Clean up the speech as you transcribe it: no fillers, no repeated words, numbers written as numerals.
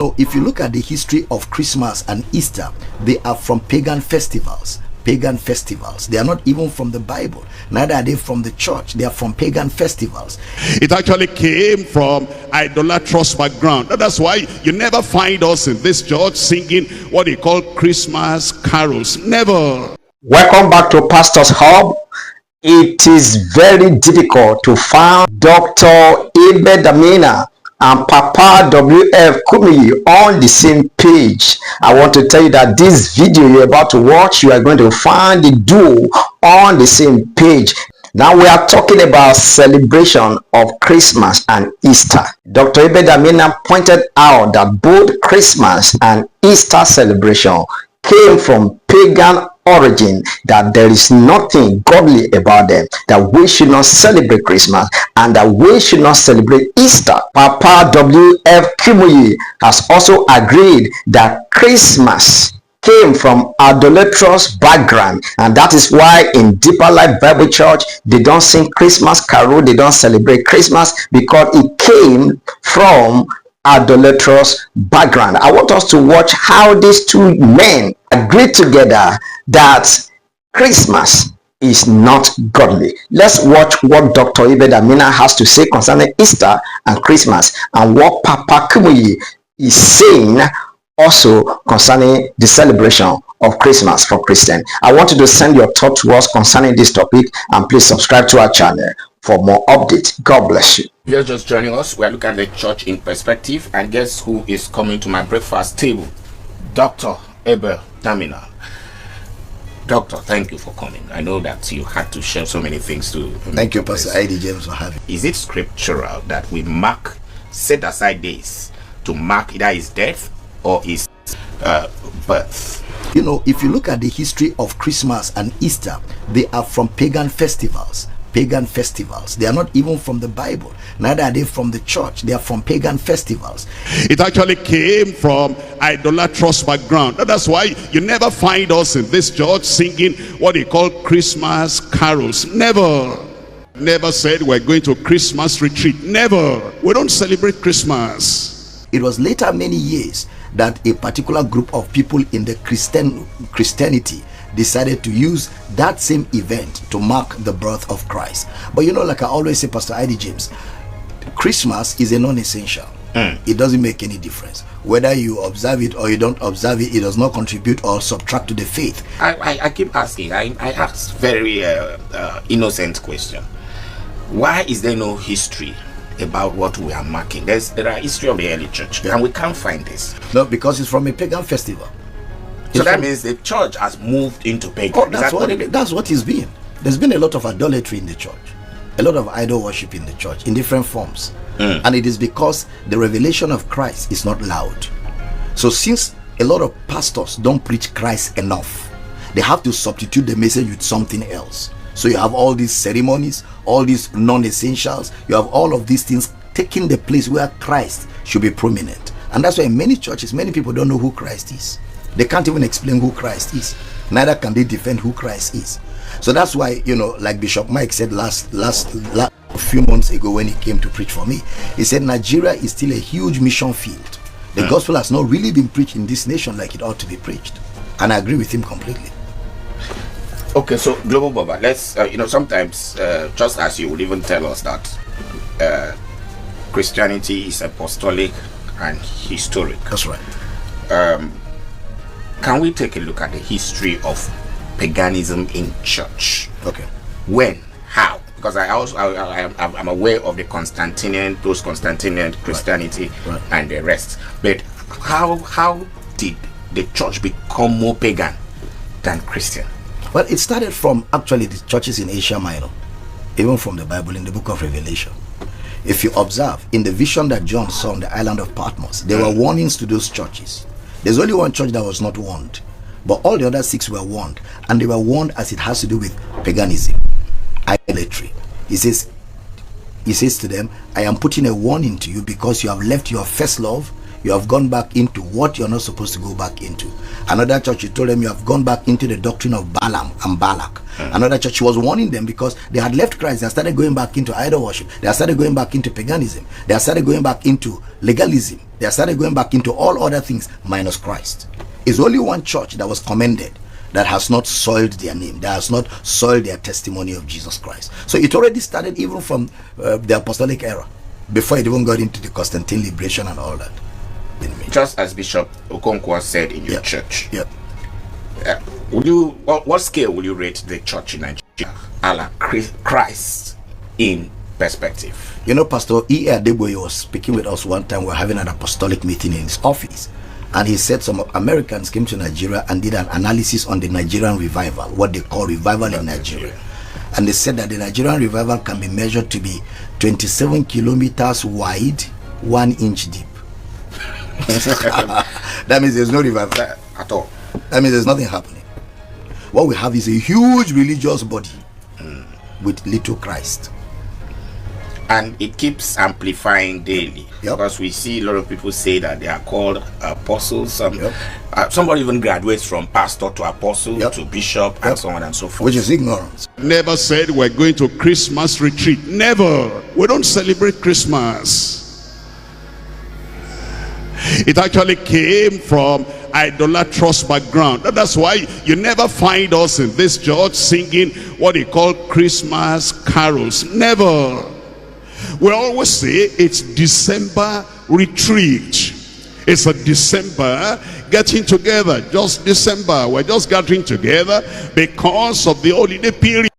So if you look at the history of Christmas and Easter, they are from pagan festivals. Pagan festivals. They are not even from the Bible. Neither are they from the church. They are from pagan festivals. It actually came from idolatrous background. That's why you never find us in this church singing what they call Christmas carols. Never. Welcome back to Pastor's Hub. It is very difficult to find Dr. Abel Damina and Papa W.F. Kumuyi on the same page. I want to tell you that this video you're about to watch, you are going to find the duo on the same page. Now we are talking about celebration of Christmas and Easter. Dr. Abel Damina pointed out that both Christmas and Easter celebration came from pagan origin, that there is nothing godly about them, that we should not celebrate Christmas and that we should not celebrate Easter. Papa W.F. Kumuyi has also agreed that Christmas came from idolatrous background, and that is why in Deeper Life Bible Church they don't sing Christmas carol, they don't celebrate Christmas, because it came from idolatrous background. I want us to watch how these two men agreed together that Christmas is not godly. Let's watch what Dr. Abel Damina has to say concerning Easter and Christmas, and what Papa Kumuyi is saying also concerning the celebration of Christmas for Christians. I want you to send your thoughts to us concerning this topic, and please subscribe to our channel for more updates. God bless you. If you're just joining us, we're looking at the church in perspective, and guess who is coming to my breakfast table? Dr. Abel Damina. Doctor, thank you for coming. I know that you had to share so many things to... Thank you, Pastor I.D. James, for having me. Is it scriptural that we set aside days to mark either his death or his birth? You know, if you look at the history of Christmas and Easter, they are from pagan festivals. Pagan festivals. They are not even from the Bible. Neither are they from the church. They are from pagan festivals. It actually came from idolatrous background. That's why you never find us in this church singing what they call Christmas carols. Never. Never said we're going to Christmas retreat. Never. We don't celebrate Christmas. It was later, many years, that a particular group of people in the Christianity decided to use that same event to mark the birth of Christ. But you know, like I always say, Pastor I.D. James, Christmas is a non-essential. It doesn't make any difference whether you observe it or you don't observe it. It does not contribute or subtract to the faith. I keep asking, I asked very innocent question. Why is there no history about what we are marking? There are history of the early church, and we can't find this. No, because it's from a pagan festival. So that means the church has moved into pagan. Oh, that's what it's been. There's been a lot of idolatry in the church, a lot of idol worship in the church in different forms, and it is because the revelation of Christ is not loud. So since a lot of pastors don't preach Christ enough, they have to substitute the message with something else. So you have all these ceremonies, all these non-essentials, you have all of these things taking the place where Christ should be prominent. And that's why in many churches, many people don't know who Christ is. They can't even explain who Christ is. Neither can they defend who Christ is. So that's why, you know, like Bishop Mike said last a few months ago when he came to preach for me, he said Nigeria is still a huge mission field. The gospel has not really been preached in this nation like it ought to be preached. And I agree with him completely. Okay, so Global Baba, let's, sometimes, just as you would even tell us that Christianity is apostolic and historic. That's right. Can we take a look at the history of paganism in church? Okay. When? How? Because I'm aware of the post-Constantinian Christianity, right, and the rest. But how did the church become more pagan than Christian? Well, it started from actually the churches in Asia Minor, even from the Bible in the book of Revelation. If you observe, in the vision that John saw on the island of Patmos, there were warnings to those churches. There's only one church that was not warned, but all the other 6 were warned, and they were warned as it has to do with paganism, idolatry. He says to them, I am putting a warning to you because you have left your first love, you have gone back into what you're not supposed to go back into. Another church, he told them, you have gone back into the doctrine of Balaam and Balak. Another church, he was warning them because they had left Christ. They had started going back into idol worship. They had started going back into paganism. They had started going back into legalism. They had started going back into all other things minus Christ. It's only one church that was commended, that has not soiled their name, that has not soiled their testimony of Jesus Christ. So it already started even from the apostolic era, before it even got into the Constantine liberation and all that. Just as Bishop Okonkwo said in your church. Yeah. Would you, what scale will you rate the church in Nigeria, a la Christ in perspective? You know, Pastor E. Adeboye was speaking with us one time. We were having an apostolic meeting in his office, and he said some Americans came to Nigeria and did an analysis on the Nigerian revival, what they call revival in Nigeria. And they said that the Nigerian revival can be measured to be 27 kilometers wide, 1 inch deep. That means there's no revival At all. That means there's nothing happening. What we have is a huge religious body with little Christ. And it keeps amplifying daily. Yep. Because we see a lot of people say that they are called apostles. Somebody even graduates from pastor to apostle to bishop and so on and so forth. Which is ignorance. Never said we're going to Christmas retreat. Never. We don't celebrate Christmas. It actually came from idolatrous background. That's why you never find us in this church singing what they call Christmas carols. Never. We always say it's December retreat. It's a December getting together. Just December. We're just gathering together because of the holiday period.